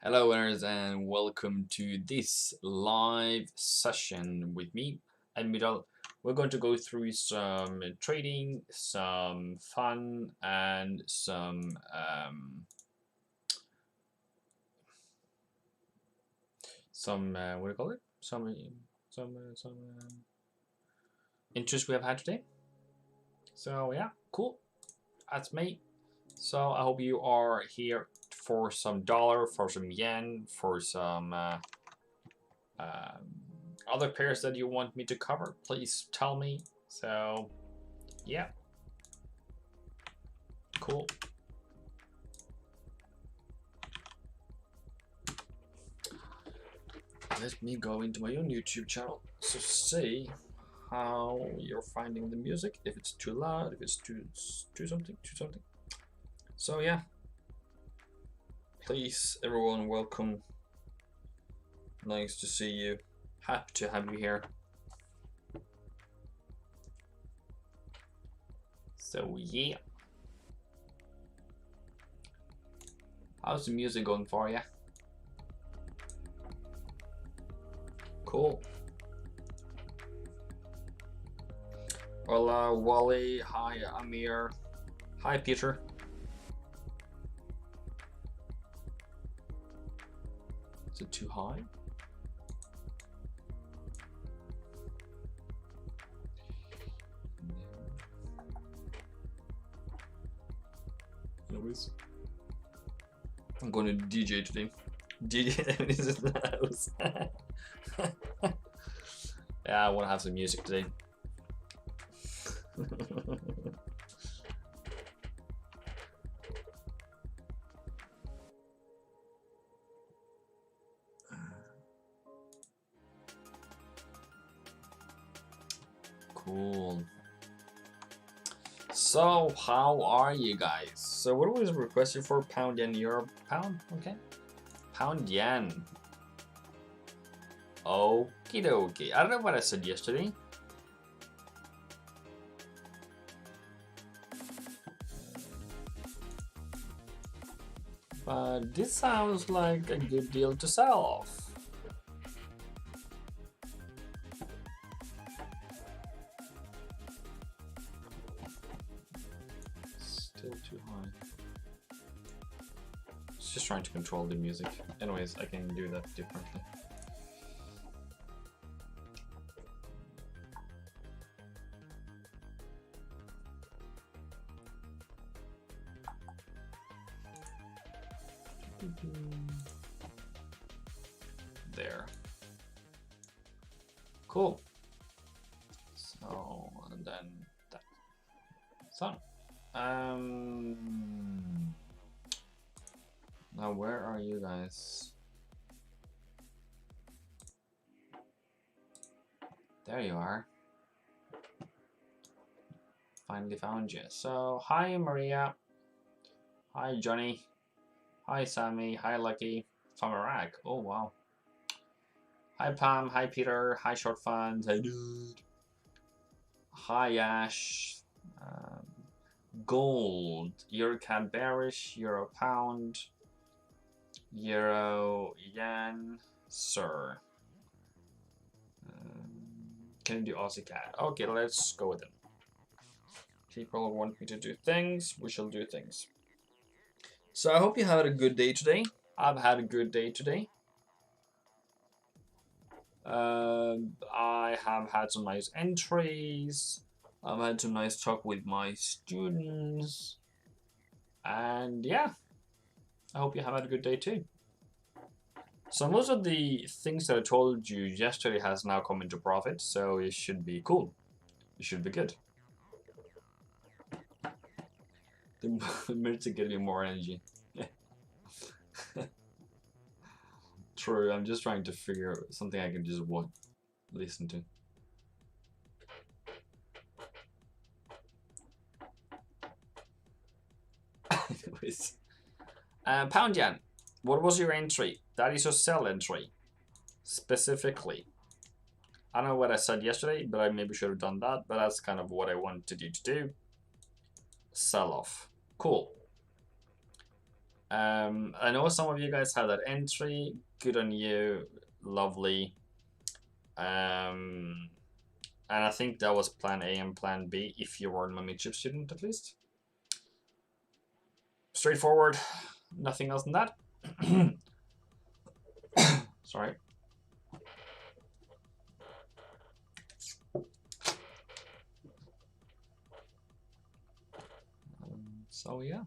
Hello winners and welcome to this live session with me and Midal. We're going to go through some trading, some fun and some what do you call it? Some interest we have had today. So yeah, cool. That's me. So I hope you are here for some dollar, for some yen, for some other pairs that you want me to cover. Please tell me. So yeah, cool. Let me go into my own YouTube channel to see how you're finding the music. If it's too loud, if it's too something. So yeah, please everyone, welcome. Nice to see you. Happy to have you here. So yeah, how's the music going for you? Cool. Hola Wally, hi Amir, hi Peter. Is it too high? Anyways, I'm going to DJ today. DJ is in the house. Yeah, I want to have some music today. Cool. So how are you guys? So what was requested for? Pound, yen, euro, pound? Okay. Pound, yen. Okie dokie. I don't know what I said yesterday. But this sounds like a good deal to sell off. Still too high. It's just trying to control the music. Anyways, I can do that differently. There. Cool. So, and then that. So, now where are you guys? There you are. Finally found you. So, hi Maria. Hi Johnny. Hi Sammy. Hi Lucky. From Iraq. Oh wow. Hi Pam. Hi Peter. Hi Short Funds. Hi dude. Hi Ash. Gold. Euro CAD bearish. Euro pound. Euro yen. Sir. Can you do Aussie CAD? Okay, let's go with it. People want me to do things. We shall do things. So I hope you had a good day today. I've had a good day today. I have had some nice entries. I've had some nice talk with my students. And yeah, I hope you have had a good day too. So most of the things that I told you yesterday has now come into profit, so it should be cool. It should be good. The minutes are giving me more energy. True, I'm just trying to figure out something I can just listen to. Anyways, pound yen. What was your entry? That is your sell entry, specifically. I don't know what I said yesterday, but I maybe should have done that. But that's kind of what I wanted you to do. Sell off. Cool. I know some of you guys have that entry. Good on you. Lovely. And I think that was plan A and plan B if you were a mentorship student at least. Straightforward. Nothing else than that. Sorry. So yeah.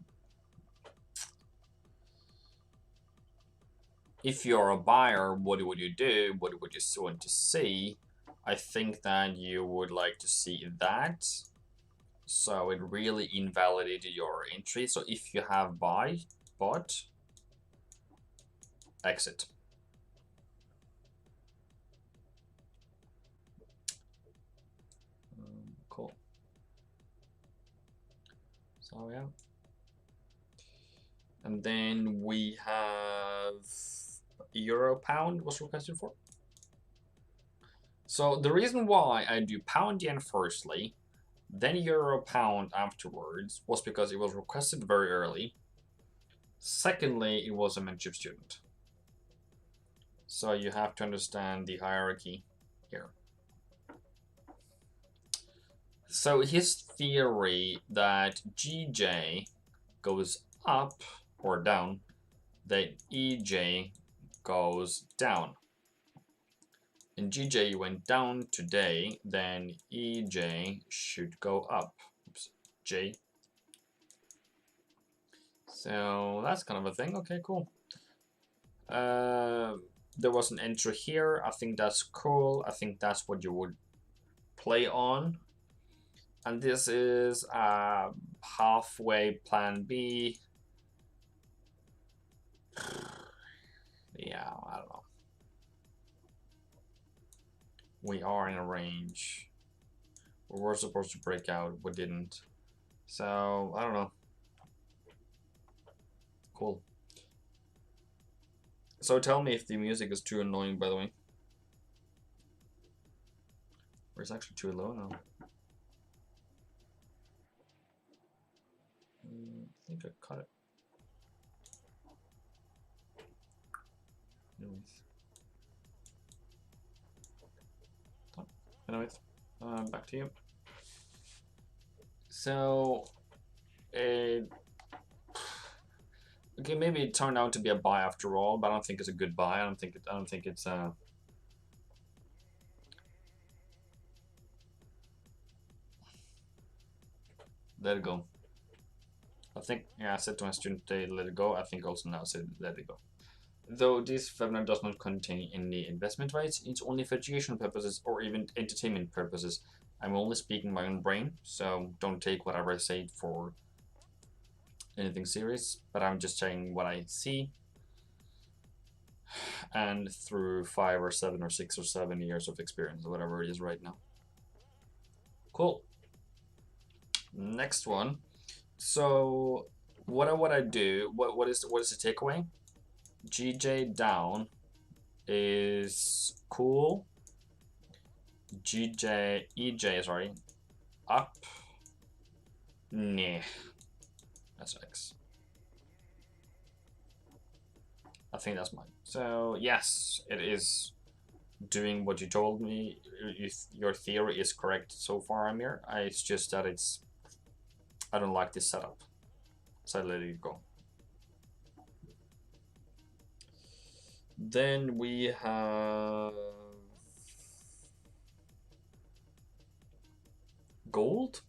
If you're a buyer, what would you do? What would you want to see? I think that you would like to see that. So it really invalidated your entry. So if you have bought, exit. Cool. So yeah. And then we have euro pound was requested for. So the reason why I do pound yen firstly, then euro pound afterwards, was because it was requested very early. Secondly, it was a mentorship student. So you have to understand the hierarchy here. So his theory that GJ goes up or down, that EJ goes down. And GJ went down today, then EJ should go up. Oops, J. So that's kind of a thing. Okay, cool. There was an entry here. I think that's cool. I think that's what you would play on. And this is halfway plan B. Yeah, I don't know. We are in a range. We were supposed to break out, we didn't. So, I don't know. Cool. So tell me if the music is too annoying, by the way. Or it's actually too low now. I think I cut it. Anyways, back to you. So, okay, maybe it turned out to be a buy after all, but I don't think it's a good buy. I don't think it's let it go. I think, yeah, I said to my student today, let it go. I think also now I said let it go. Though this webinar does not contain any investment advice, it's only for educational purposes or even entertainment purposes. I'm only speaking my own brain, so don't take whatever I say for anything serious, but I'm just saying what I see. And through 5 or 7 or 6 or 7 years of experience, or whatever it is right now. Cool. Next one. So what I do, what is the takeaway? GJ down is cool. EJ, sorry, up, nah, that's X. I think that's mine. So yes, it is doing what you told me. Your theory is correct so far, Amir. It's just that I don't like this setup, so I let it go. Then we have gold.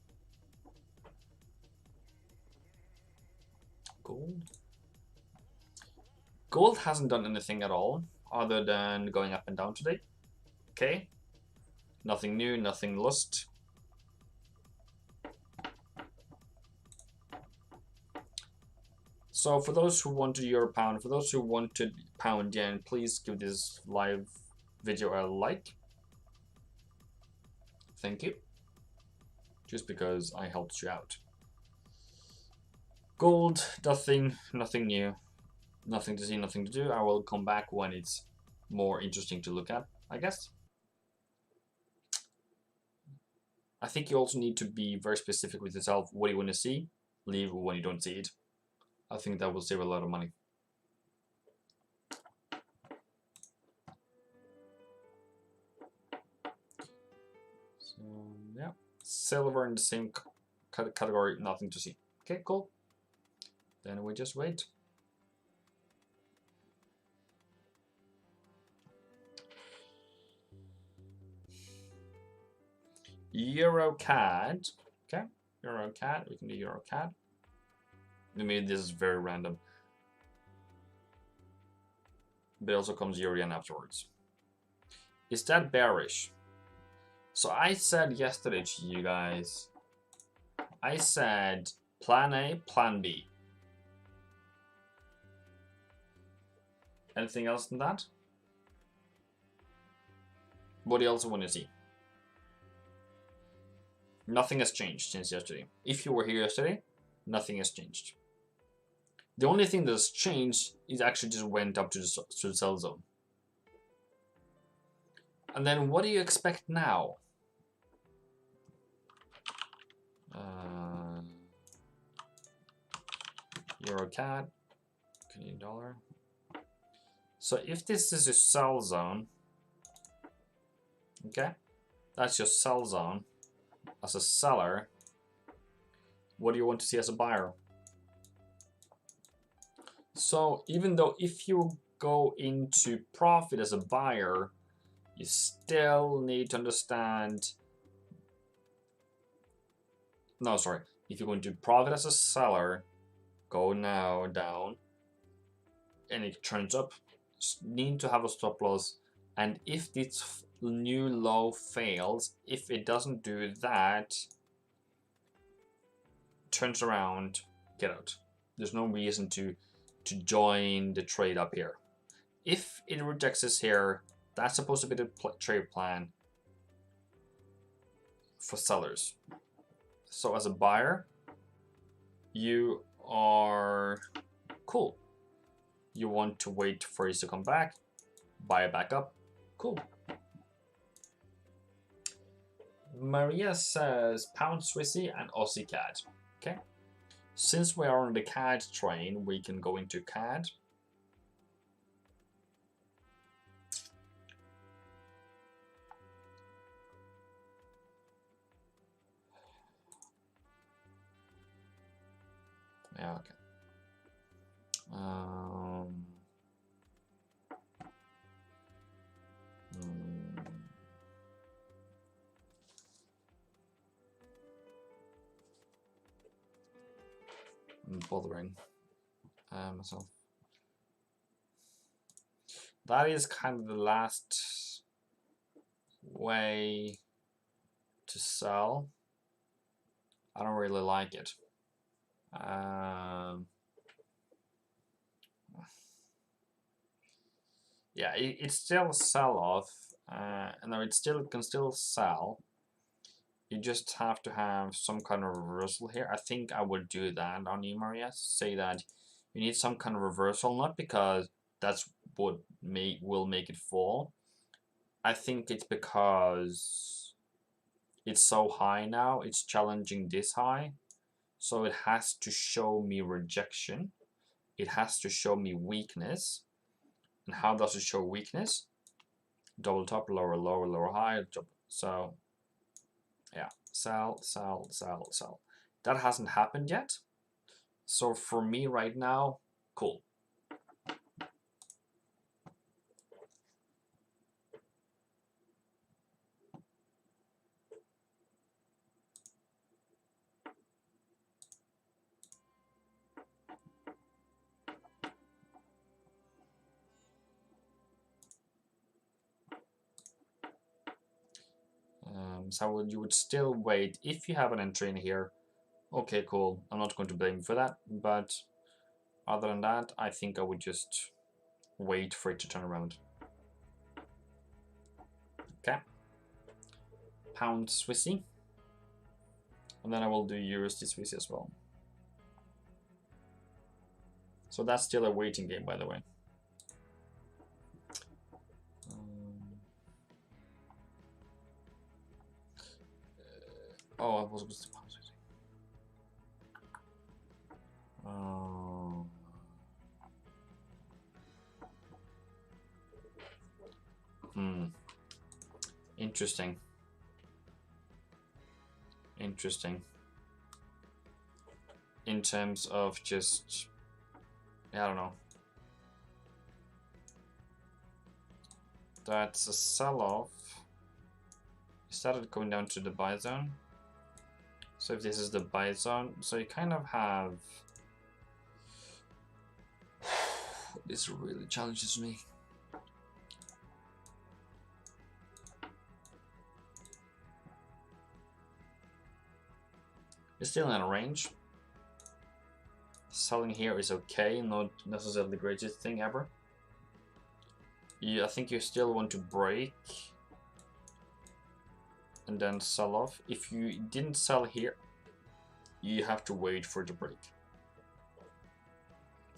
Gold hasn't done anything at all other than going up and down today. Okay, nothing new, nothing lost. So for those who wanted euro pound, for those who wanted pound yen, please give this live video a like. Thank you. Just because I helped you out. Gold, nothing new. Nothing to see, nothing to do. I will come back when it's more interesting to look at, I guess. I think you also need to be very specific with yourself. What do you want to see? Leave when you don't see it. I think that will save a lot of money. So yeah, silver in the same category, nothing to see. Okay, cool. Then we just wait. Euro CAD. Okay, Euro CAD. We can do Euro CAD. Maybe this is very random. But it also comes Euro yen afterwards. Is that bearish? So I said yesterday to you guys, I said plan A, plan B. Anything else than that? What do you also want to see? Nothing has changed since yesterday. If you were here yesterday, nothing has changed. The only thing that's changed is actually just went up to the sell zone. And then what do you expect now? Euro CAD, Canadian dollar. So if this is a sell zone, okay, that's your sell zone. As a seller, what do you want to see as a buyer? So even though if you go into profit as a buyer, you still need to understand. No, sorry. If you're going to profit as a seller, go now down, and it turns up. Need to have a stop loss, and if this new low fails, if it doesn't do that, turns around, get out. There's no reason to join the trade up here. If it rejects us here, that's supposed to be the trade plan for sellers. So as a buyer, you are cool. You want to wait for it to come back, buy it back up, cool. Maria says pound Swissy and Aussie CAD. Okay, since we are on the CAD train, we can go into CAD. Yeah, okay. I'm bothering myself. That is kind of the last way to sell. I don't really like it. Yeah, it's still a sell-off, and it still can still sell. You just have to have some kind of reversal here. I think I would do that on you, Maria. Say that you need some kind of reversal, not because that's what will make it fall. I think it's because it's so high now. It's challenging this high, so it has to show me rejection. It has to show me weakness. And how does it show weakness? Double top, lower, lower, lower, high. So yeah, sell, sell, sell, sell. That hasn't happened yet. So for me right now, cool. So you would still wait if you have an entry in here. Okay, cool. I'm not going to blame you for that, but other than that, I think I would just wait for it to turn around. Okay. Pound Swissy. And then I will do USD Swissy as well. So that's still a waiting game, by the way. Oh, I was supposed to pound Swissy. Interesting. Interesting. In terms of just, I don't know. That's a sell-off. It started going down to the buy zone. So if this is the buy zone, so you kind of have. This really challenges me. It's still in a range. Selling here is okay, not necessarily the greatest thing ever. I think you still want to break and then sell off. If you didn't sell here, you have to wait for the break.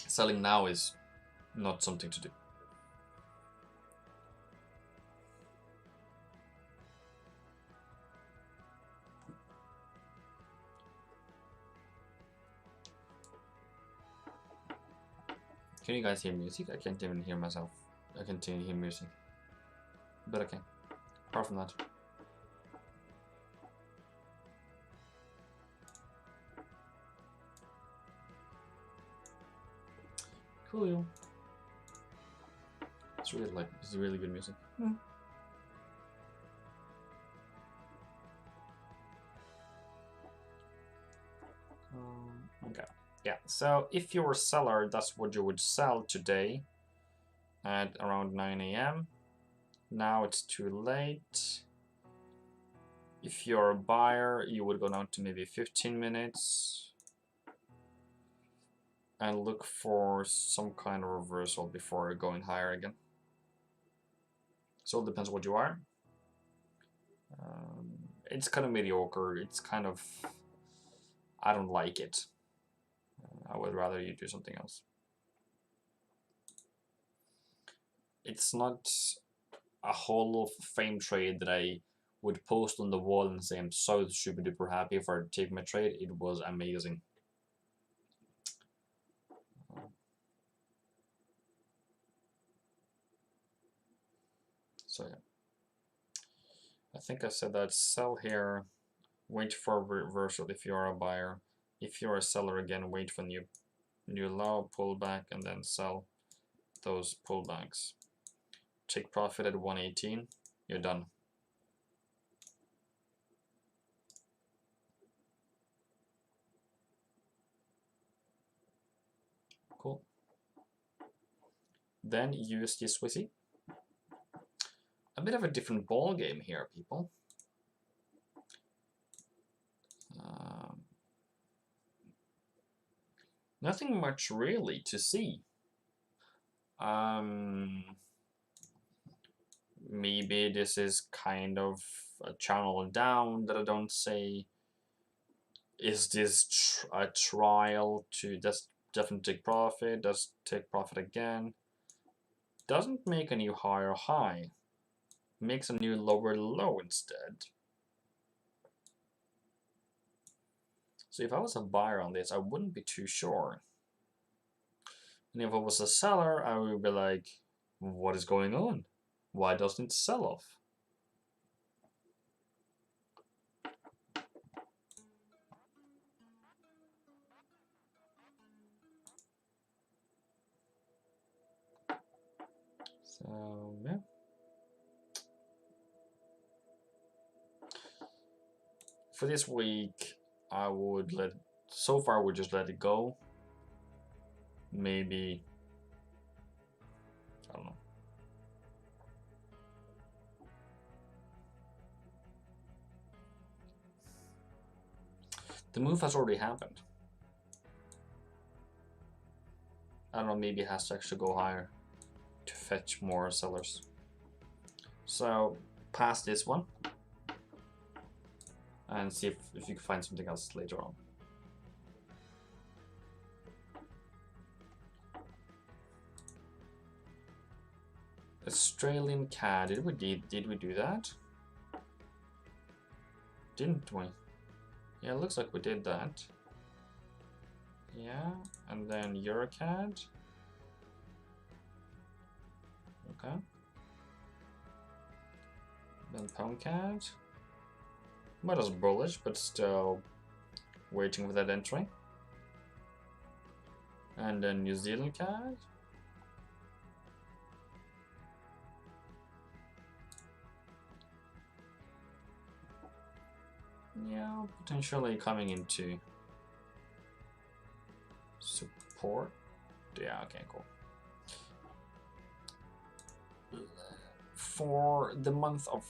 Selling now is not something to do. Can you guys hear music? I can't even hear myself. I can't even hear music. But okay. Apart from that. Cool. It's really good music. Okay. Yeah, so if you're a seller, that's what you would sell today at around 9 AM. Now it's too late. If you're a buyer, you would go down to maybe 15 minutes and look for some kind of reversal before going higher again. So it depends what you are. It's kind of mediocre. It's kind of, I don't like it. I would rather you do something else. It's not a Hall of Fame trade that I would post on the wall and say I'm so super duper happy if I take my trade. It was amazing. So yeah, I think I said that. Sell here, wait for reversal if you're a buyer. If you're a seller, again, wait for new low, pull back, and then sell those pullbacks. Take profit at 118, you're done. Cool. Then USD Swissy. A bit of a different ball game here, people. Nothing much really to see. Maybe this is kind of a channel down that I don't say. Is this a trial to just definitely take profit? Does take profit again? Doesn't make a new higher high. Makes a new lower low instead. So if I was a buyer on this, I wouldn't be too sure. And if I was a seller, I would be like, what is going on? Why doesn't it sell off? So yeah. For this week, I would so far we just let it go. Maybe, I don't know. The move has already happened. I don't know, maybe it has to actually go higher to fetch more sellers. So pass this one and see if you can find something else later on. Australian CAD, did we do that? Didn't we? Yeah, it looks like we did that. Yeah, and then EuroCAD. Okay. Then pound CAD. Not as bullish, but still waiting for that entry. And then New Zealand CAD. Yeah, potentially coming into support. Yeah, okay, cool. For the month of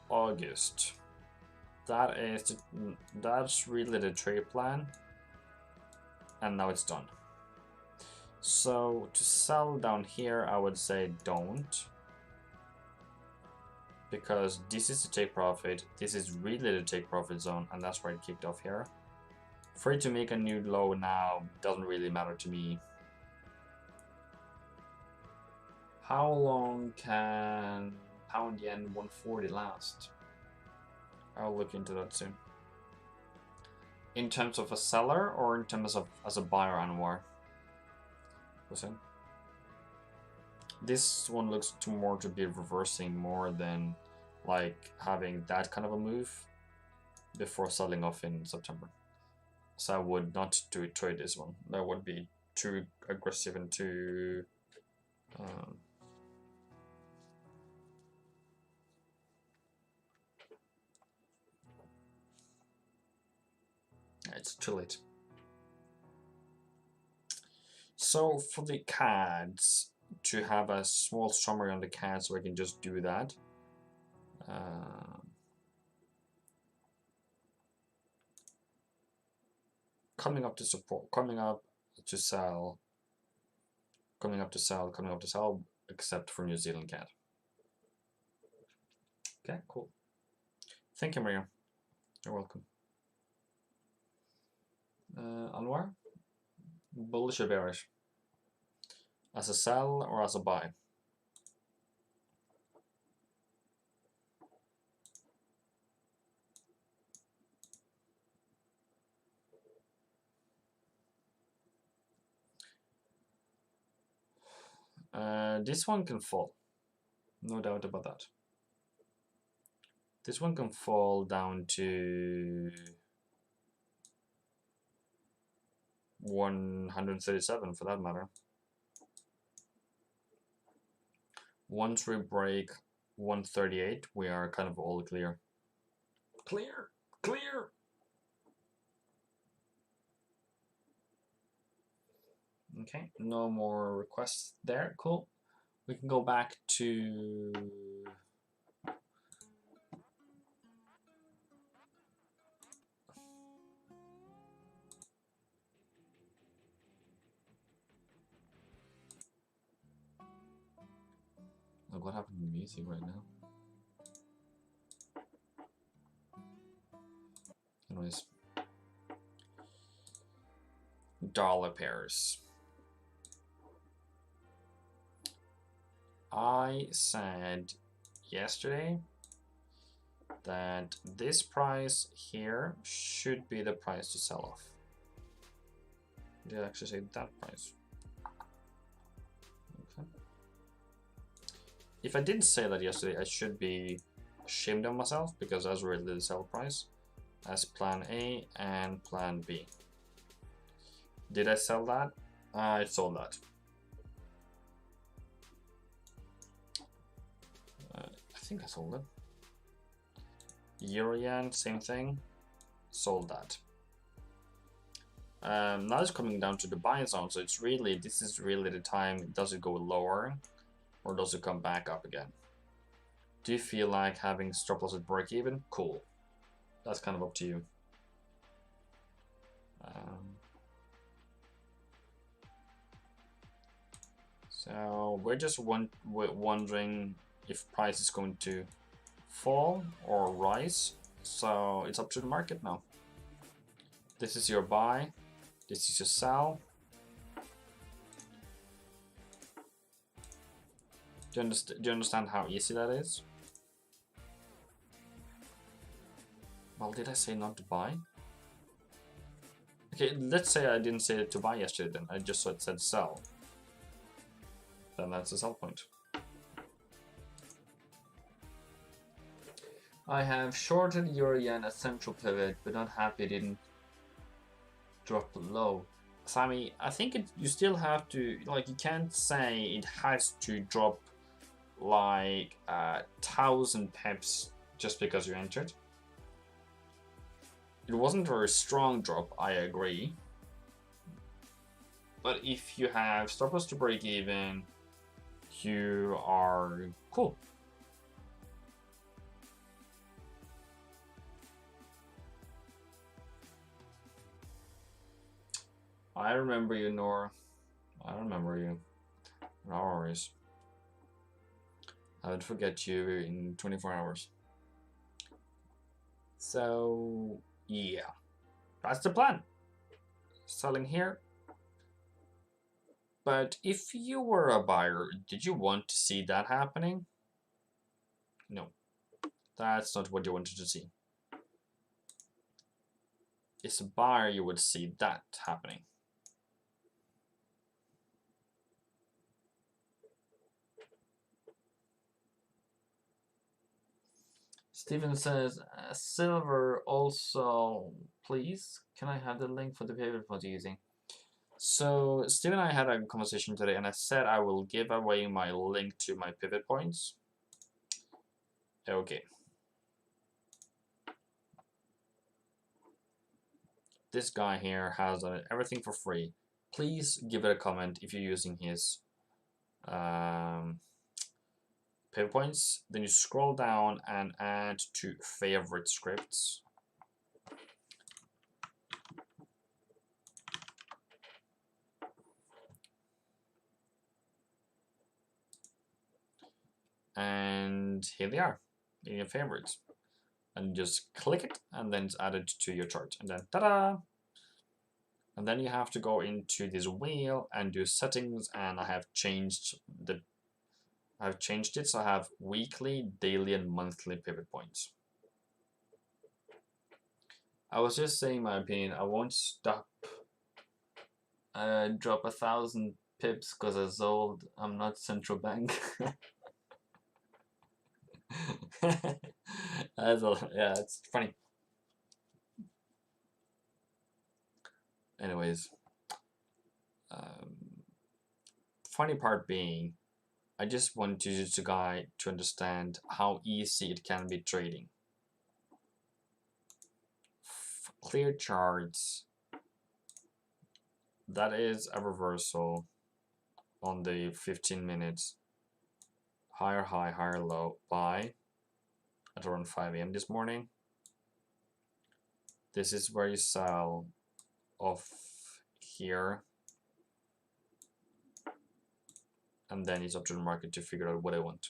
August, that's really the trade plan, and now it's done. So to sell down here, I would say don't, because this is the take profit, this is really the take profit zone, and that's where it kicked off here. For it to make a new low now doesn't really matter to me. How long can pound yen 140 last? I'll look into that soon. In terms of a seller or in terms of as a buyer, Anwar? Listen. This one looks more to be reversing more than like having that kind of a move before selling off in September. So I would not trade this one. That would be too aggressive and too it's too late. So for the CADs, to have a small summary on the CAD, so I can just do that. Coming up to support, coming up to sell, coming up to sell, coming up to sell, except for New Zealand CAD. Okay, cool. Thank you, Maria. You're welcome. Anwar, bullish or bearish? As a sell or as a buy? This one can fall, no doubt about that. This one can fall down to 137 for that matter. Once we break 138, we are kind of all clear. Clear, clear. Okay, no more requests there. Cool. We can go back to like what happened to the music right now? Anyways, dollar pairs. I said yesterday that this price here should be the price to sell off. Did I actually say that price? Okay. If I didn't say that yesterday, I should be ashamed of myself, because that's really the sell price as plan A and plan B. Did I sell that? I sold that. I think I sold it. Euro yen, same thing. Sold that. Now it's coming down to the buy zone, so it's really, this is really the time. Does it go lower or does it come back up again? Do you feel like having stop loss at break even? Cool. That's kind of up to you. So we're just wondering if price is going to fall or rise. So it's up to the market now. This is your buy. This is your sell. Do you understand how easy that is? Well, did I say not to buy? Okay, let's say I didn't say to buy yesterday then. I just said sell. Then that's a sell point. I have shorted euro yen at central pivot, but not happy it didn't drop below. Sammy, I think you still have to, like, you can't say it has to drop like 1,000 pips just because you entered. It wasn't a very strong drop, I agree. But if you have stop loss to break even, you are cool. I remember you, Nora. I remember you. No worries. I would forget you in 24 hours. So, yeah. That's the plan. Selling here. But if you were a buyer, did you want to see that happening? No. That's not what you wanted to see. As a buyer, you would see that happening. Steven says, silver also, please. Can I have the link for the pivot point using? So Steven and I had a conversation today, and I said I will give away my link to my pivot points. Okay. This guy here has everything for free. Please give it a comment if you're using his pivot points. Then you scroll down and add to favorite scripts. And here they are in your favorites. And just click it, and then it's added to your chart. And then ta-da! And then you have to go into this wheel and do settings, and I have changed it, so I have weekly, daily, and monthly pivot points. I was just saying my opinion. I won't stop drop 1,000 pips because I sold. I'm not central bank. Yeah, it's funny. Anyways, funny part being, I just want you guys to understand how easy it can be trading. Clear charts. That is a reversal on the 15 minutes. Higher high, higher low, buy at around 5 AM this morning. This is where you sell off here. And then it's up to the market to figure out what I want.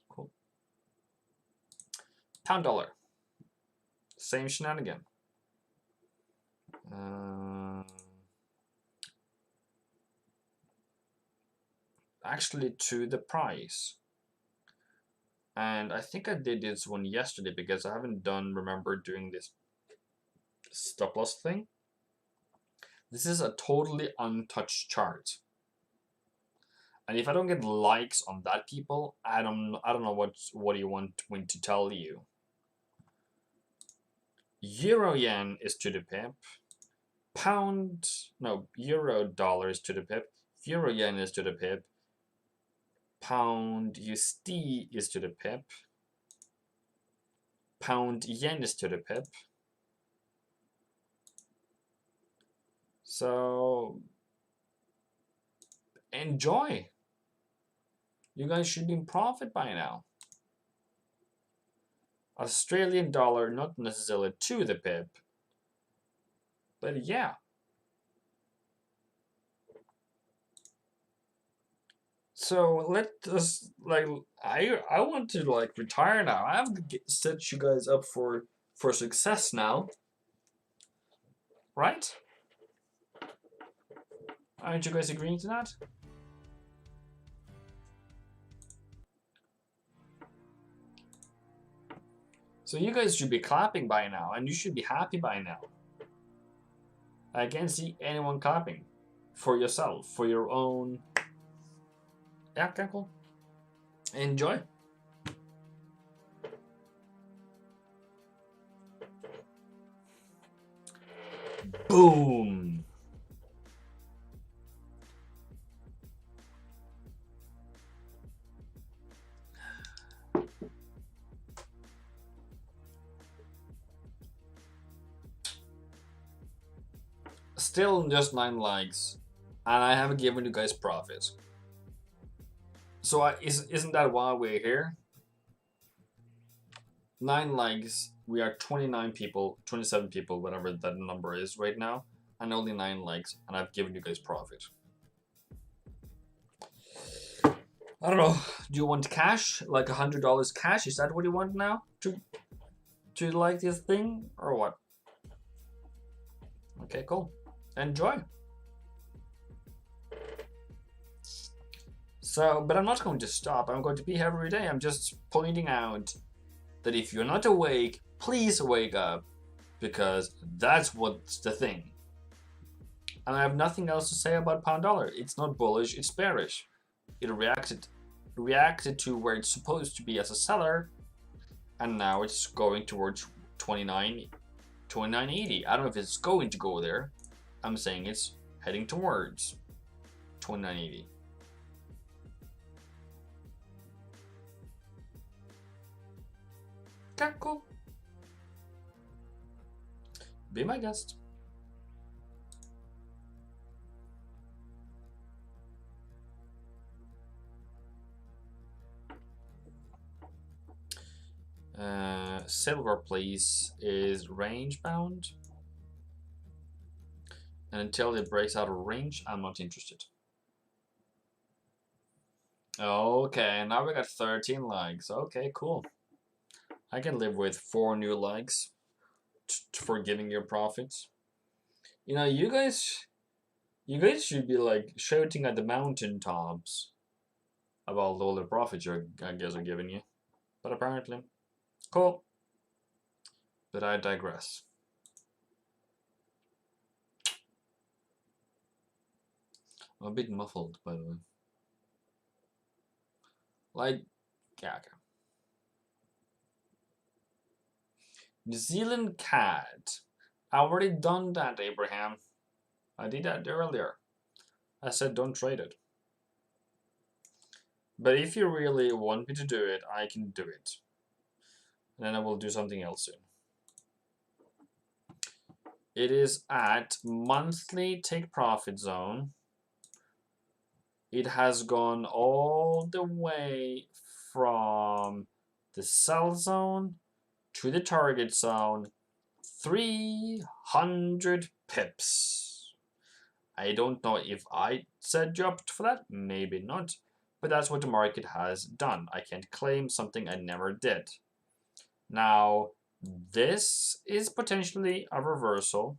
Cool. Pound dollar. Same shenanigan. Actually to the price. And I think I did this one yesterday because I haven't remember doing this stop loss thing. This is a totally untouched chart. And if I don't get likes on that, people, I don't know what you want me to tell you. Euro yen is to the pip. Euro dollar is to the pip. Euro yen is to the pip. Pound USD is to the pip. Pound yen is to the pip. So enjoy. You guys should be in profit by now. Australian dollar, not necessarily to the pip, but yeah. So let us I want to retire now. I have to set you guys up for success now, right? Aren't you guys agreeing to that? So you guys should be clapping by now, and you should be happy by now. I can't see anyone clapping for yourself, for your own. Yeah, okay, cool. Enjoy. Boom. Still just 9 likes, and I haven't given you guys profit. So isn't that why we're here? 9 likes. We are 29 people, 27 people, whatever that number is right now, and only 9 likes, and I've given you guys profit. I don't know. Do you want cash, like $100 cash? Is that what you want now to like this thing, or what? Okay, cool. Enjoy. So, but I'm not going to stop. I'm going to be here every day. I'm just pointing out that if you're not awake, please wake up, because that's what's the thing. And I have nothing else to say about pound dollar. It's not bullish, it's bearish. It reacted to where it's supposed to be as a seller, and now it's going towards 29.80. I don't know if it's going to go there. I'm saying it's heading towards 29.80. Okay, cool. Be my guest. Silver, please, is range bound. And until it breaks out of range, I'm not interested. Okay, now we got 13 likes. Okay, cool. I can live with 4 new likes for giving your profits. You know, you guys should be like shouting at the mountaintops about all the profits you guys are giving you. But apparently, cool. But I digress. I'm a bit muffled, by the way. Like, yeah, okay. New Zealand CAD. I already done that, Abraham. I did that earlier. I said don't trade it. But if you really want me to do it, I can do it. And then I will do something else soon. It is at monthly take profit zone. It has gone all the way from the sell zone to the target zone, 300 pips. I don't know if I set you up for that, maybe not, but that's what the market has done. I can't claim something I never did. Now, this is potentially a reversal.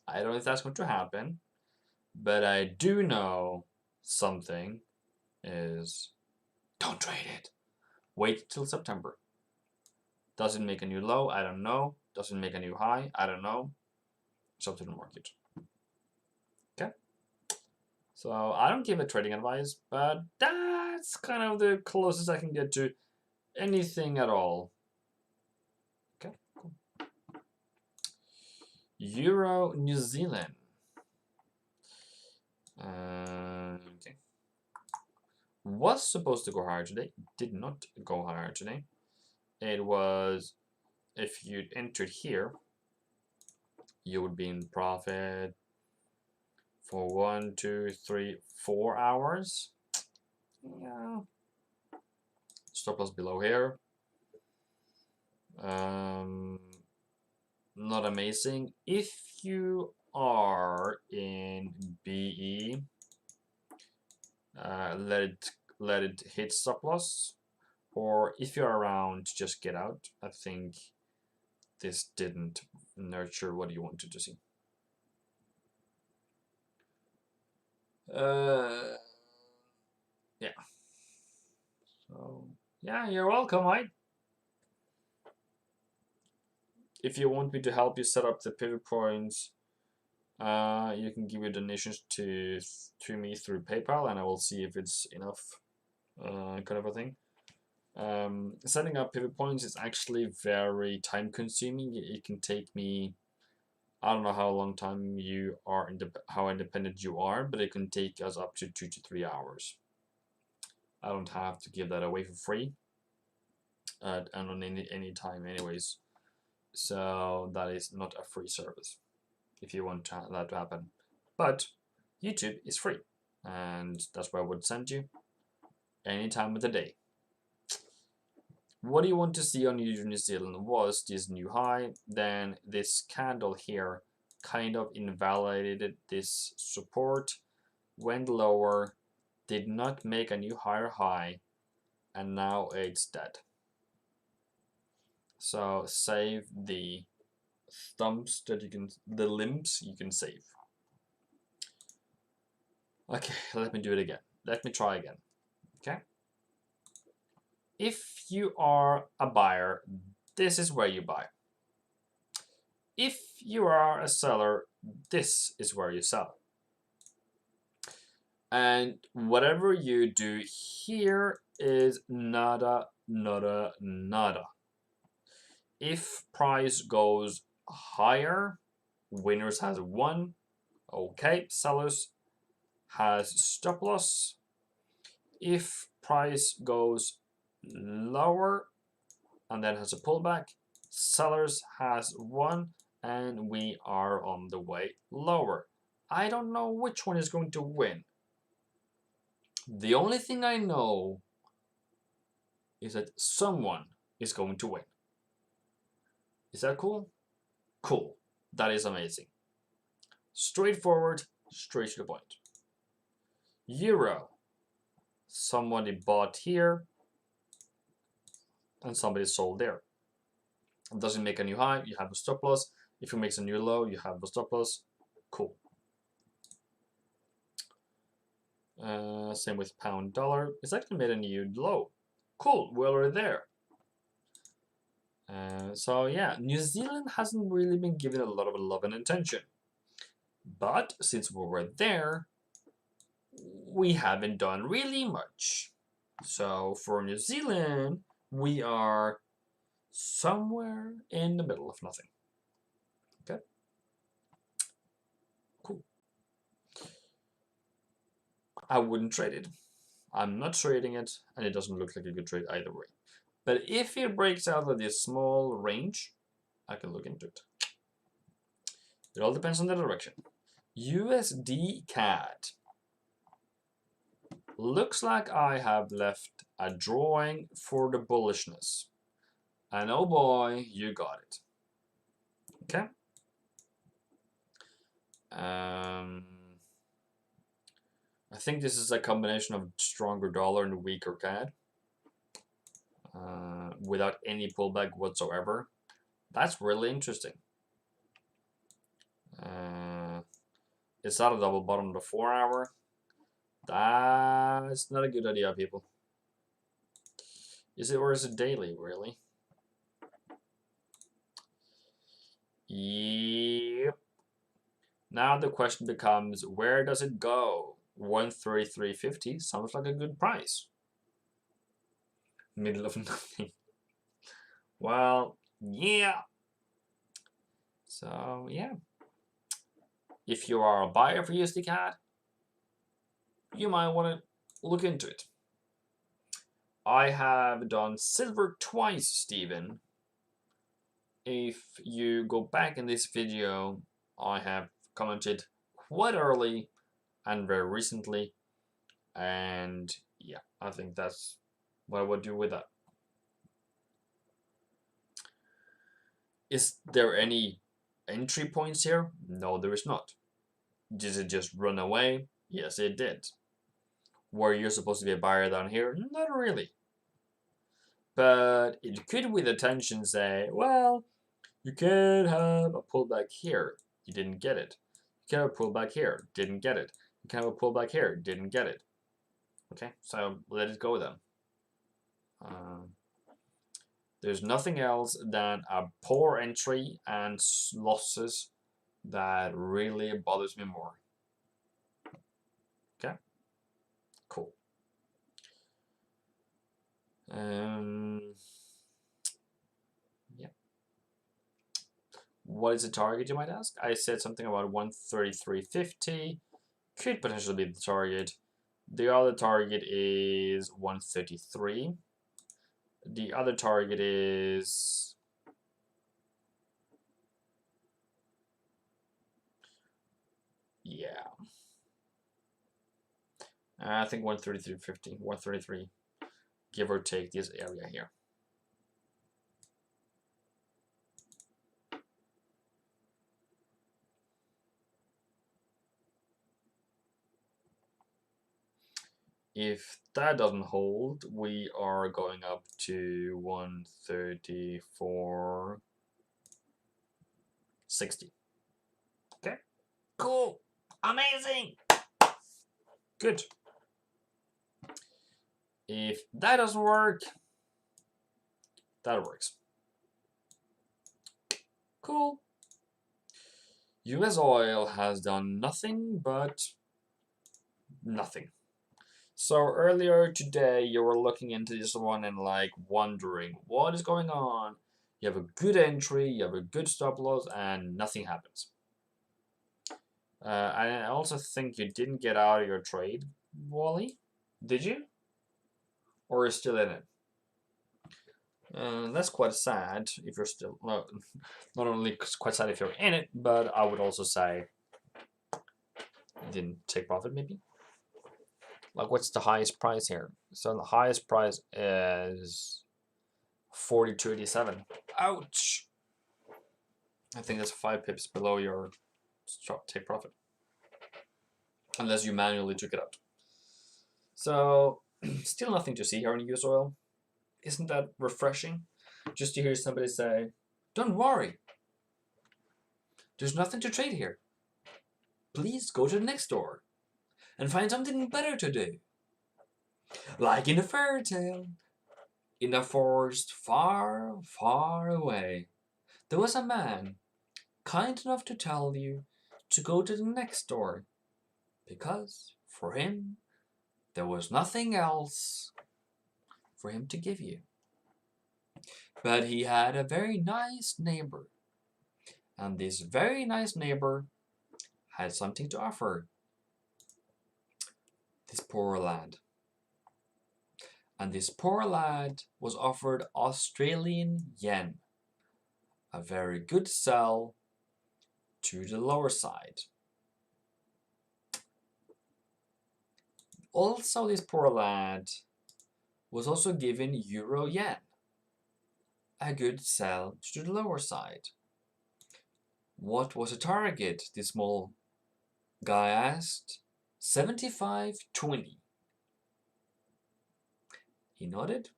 I don't know if that's going to happen, but I do know something is don't trade it. Wait till September. Does it make a new low? I don't know. Does it make a new high? I don't know. It's up to the market. Okay. So I don't give a trading advice, but that's kind of the closest I can get to anything at all. Okay, cool. Euro New Zealand. Okay. Was supposed to go higher today. Did not go higher today. It was, if you'd entered here, you would be in profit for 1, 2, 3, 4 hours. Yeah. Stop loss below here. Not amazing. If you are in BE, let it hit stop loss, or if you're around, just get out. I think this didn't nurture what you wanted to see. Yeah. So yeah, you're welcome, mate. If you want me to help you set up the pivot points, you can give your donations to me through PayPal, and I will see if it's enough, kind of a thing. Setting up pivot points is actually very time consuming. It can take me I don't know how long time you are, how independent you are, but it can take us up to 2 to 3 hours. I don't have to give that away for free, and on any time anyways. So that is not a free service if you want that to happen. But YouTube is free, and that's where I would send you any time of the day. What do you want to see on New Zealand was this new high, then this candle here kind of invalidated this support, went lower, did not make a new higher high, and now it's dead. So save the thumbs that you can, the limbs you can save. Okay, let me do it again. Let me try again. Okay. If you are a buyer, this is where you buy. If you are a seller, this is where you sell. And whatever you do here is nada, nada, nada. If price goes higher, winners has 1. Okay, sellers has stop loss. If price goes lower and then has a pullback, sellers has 1, and we are on the way lower. I don't know which one is going to win. The only thing I know is that someone is going to win. Is that cool? Cool. That is amazing. Straightforward, straight to the point. Euro. Somebody bought here and somebody sold there. It doesn't make a new high, you have a stop loss. If it makes a new low, you have a stop loss. Cool. Same with pound dollar. It's actually made a new low. Cool, we're there. So yeah, New Zealand hasn't really been given a lot of love and attention. But since we were there, we haven't done really much. So for New Zealand, we are somewhere in the middle of nothing. Okay. Cool. I wouldn't trade it. I'm not trading it, and it doesn't look like a good trade either way. But if it breaks out of this small range, I can look into it. It all depends on the direction. USD CAD. Looks like I have left a drawing for the bullishness. And oh boy, you got it. Okay. I think this is a combination of stronger dollar and weaker CAD. Without any pullback whatsoever. That's really interesting. It's not a double bottom on the 4 hour. That's not a good idea, people. Is it, or is it daily, really? Yep. Now the question becomes, where does it go? 133.50 sounds like a good price. Middle of nothing. Well, yeah. So, yeah. If you are a buyer for USD CAD, you might want to look into it. I have done silver twice, Steven. If you go back in this video, I have commented quite early and very recently. And yeah, I think that's what I would do with that. Is there any entry points here? No, there is not. Did it just run away? Yes, it did. Were you supposed to be a buyer down here? Not really. But it could, with attention, say, well, you can have a pullback here. You didn't get it. You can have a pullback here. Didn't get it. You can have a pullback here. Didn't get it. Okay, so let it go then. There's nothing else than a poor entry and losses that really bothers me more. Okay, cool. Yeah. What is the target, you might ask? I said something about 133.50. Could potentially be the target. The other target is 133. The other target is... yeah. I think 133.50, 133, give or take this area here. If that doesn't hold, we are going up to 134.60. Okay, cool, amazing, good. If that doesn't work, that works. Cool. US oil has done nothing but nothing. So earlier today, you were looking into this one and like wondering what is going on. You have a good entry, you have a good stop loss, and nothing happens. I also think you didn't get out of your trade, Wally. Did you? Or are you still in it? That's quite sad if you're still... not only quite sad if you're in it, but I would also say didn't take profit maybe. Like, what's the highest price here? So the highest price is 42.87. Ouch! I think that's 5 pips below your take profit, unless you manually took it out. So still nothing to see here in US oil. Isn't that refreshing? Just to hear somebody say, "Don't worry, there's nothing to trade here. Please go to the next door and find something better to do." Like in a fairy tale, in a forest far, far away, there was a man kind enough to tell you to go to the next door, because for him there was nothing else for him to give you. But he had a very nice neighbor, and this very nice neighbor had something to offer this poor lad. And this poor lad was offered Australian yen, a very good sell to the lower side. Also, this poor lad was also given euro yen, a good sell to the lower side. What was the target? This small guy asked. 75.20. He nodded,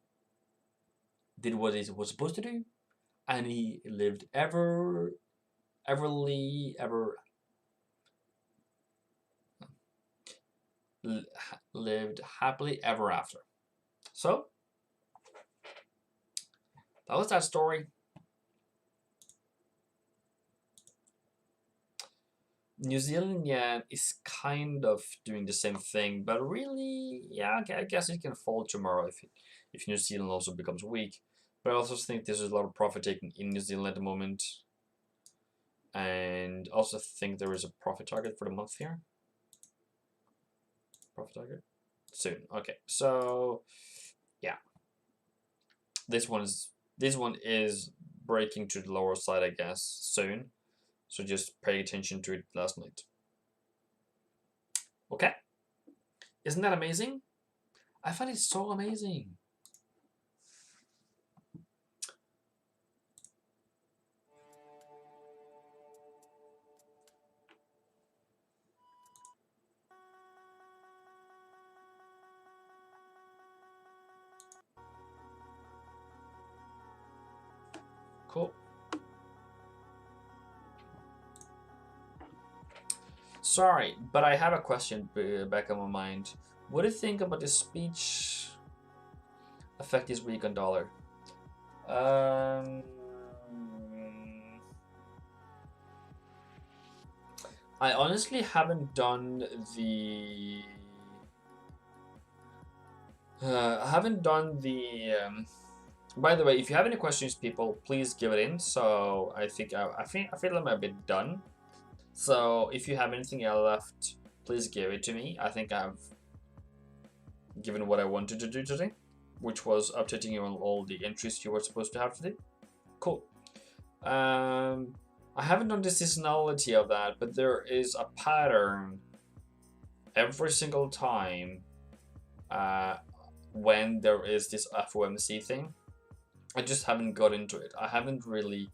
did what he was supposed to do, and he lived lived happily ever after. So that was that story. New Zealand yen is kind of doing the same thing, but really, yeah, I guess it can fall tomorrow if New Zealand also becomes weak. But I also think there's a lot of profit taking in New Zealand at the moment, and also think there is a profit target for the month here. Profit target soon. Okay, so yeah, this one is breaking to the lower side, I guess, soon. So just pay attention to it last night. Okay, isn't that amazing? I find it so amazing. Cool. Sorry, but I have a question back on my mind. What do you think about this speech affect this week on dollar? I honestly haven't done the By the way, if you have any questions, people, please give it in. So I feel I'm a bit done. So if you have anything else left, please give it to me. I think I've given what I wanted to do today, which was updating you on all the entries you were supposed to have today. Cool. I haven't done the seasonality of that, but there is a pattern every single time when there is this FOMC thing. I just haven't got into it. I haven't really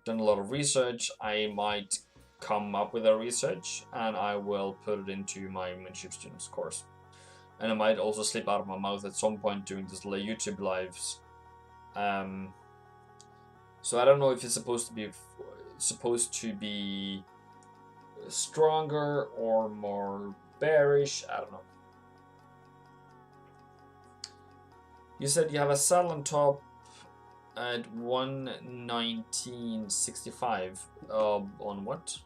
done a lot of research. I might come up with a research and I will put it into my mentorship students course. And it might also slip out of my mouth at some point during this YouTube lives. So I don't know if it's supposed to be stronger or more bearish. I don't know. You said you have a sell on top at 119.65 on what?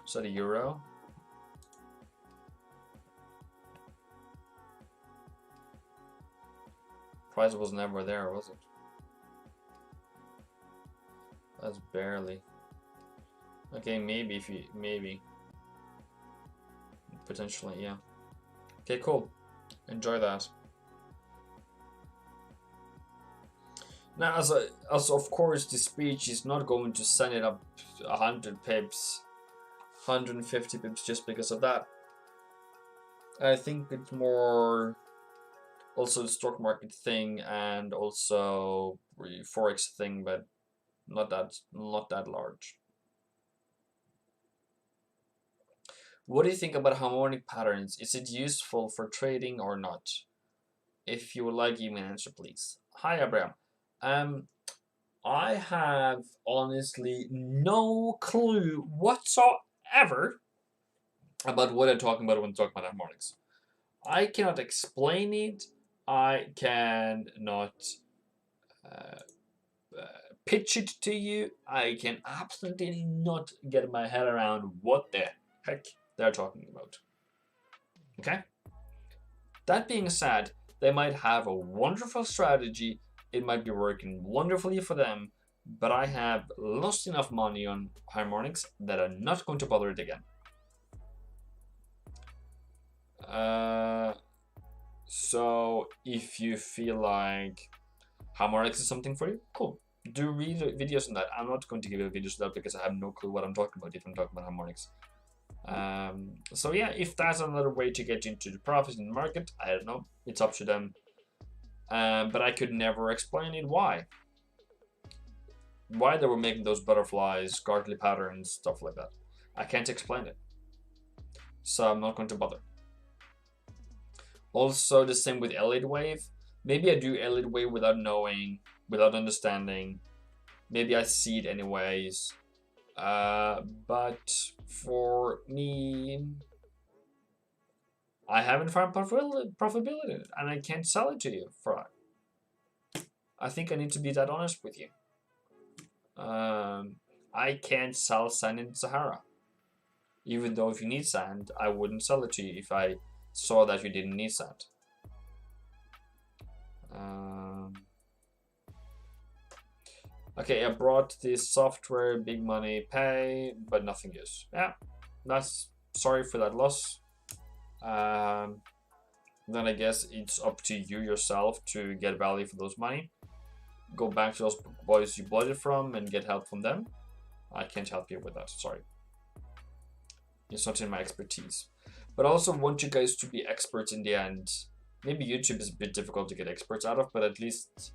Is that a euro? Price was never there, was it? That's barely. Okay, maybe maybe. Potentially, yeah. Okay, cool. Enjoy that. Now, as of course, the speech is not going to send it up 100 pips, 150 pips just because of that. I think it's more also the stock market thing and also Forex thing, but not that large. What do you think about harmonic patterns? Is it useful for trading or not? If you would like, give me an answer, please. Hi, Abraham. I have honestly no clue whatsoever about what I'm talking about when talking about harmonics. I cannot explain it. I cannot pitch it to you. I can absolutely not get my head around what the heck they're talking about. Okay? That being said, they might have a wonderful strategy. It might be working wonderfully for them, but I have lost enough money on harmonics that I'm not going to bother it again. So if you feel like harmonics is something for you, cool. Do read videos on that. I'm not going to give you videos on that because I have no clue what I'm talking about if I'm talking about harmonics. So yeah, if that's another way to get into the profits in the market, I don't know. It's up to them. But I could never explain it why they were making those butterflies, gartly patterns, stuff like that. I can't explain it, so I'm not going to bother. Also, the same with Elliott wave. Maybe I do Elliott wave without knowing, without understanding. Maybe I see it anyways. But for me, I haven't found profitability in it, and I can't sell it to you for it. I think I need to be that honest with you. I can't sell sand in Sahara. Even though if you need sand, I wouldn't sell it to you if I saw that you didn't need sand. Okay, I brought this software, big money, pay, but nothing use. Yeah, that's sorry for that loss. Then I guess it's up to you yourself to get value for those money. Go back to those boys you bought it from and get help from them. I can't help you with that, sorry. It's not in my expertise. But I also want you guys to be experts in the end. Maybe YouTube is a bit difficult to get experts out of, but at least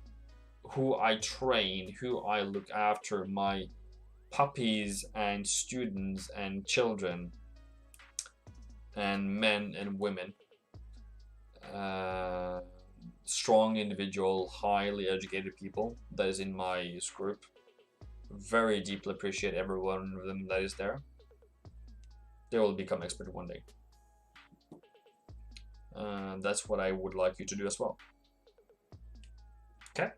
who I train, who I look after, my puppies and students and children and men and women. Strong individual, highly educated people that is in my group. Very deeply appreciate every one of them that is there. They will become expert one day. That's what I would like you to do as well. Okay.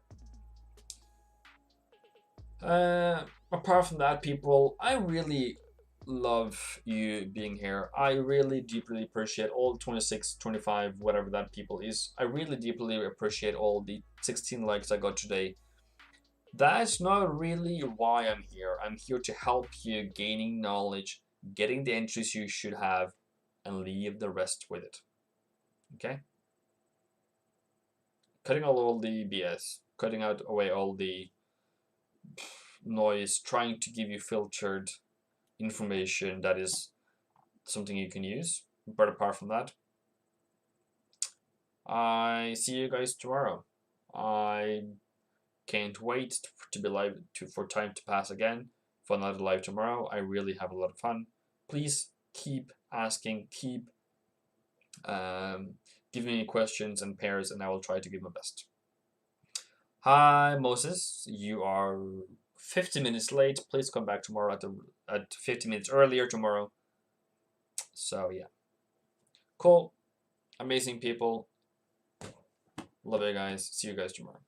Apart from that, people, I really love you being here. I really deeply appreciate all 26, 25, whatever that people is. I really deeply appreciate all the 16 likes I got today. That's not really why I'm here. I'm here to help you gaining knowledge, getting the entries you should have, and leave the rest with it. Okay? Cutting out all the BS, cutting out away all the noise, trying to give you filtered information that is something you can use. But apart from that, I see you guys tomorrow. I can't wait to be live for time to pass again for another live tomorrow. I really have a lot of fun. Please keep asking, keep giving me questions and pairs, and I will try to give my best. Hi Moses, you are 50 minutes late. Please come back tomorrow at 50 minutes earlier tomorrow. So yeah, cool, amazing people. Love you guys. See you guys tomorrow.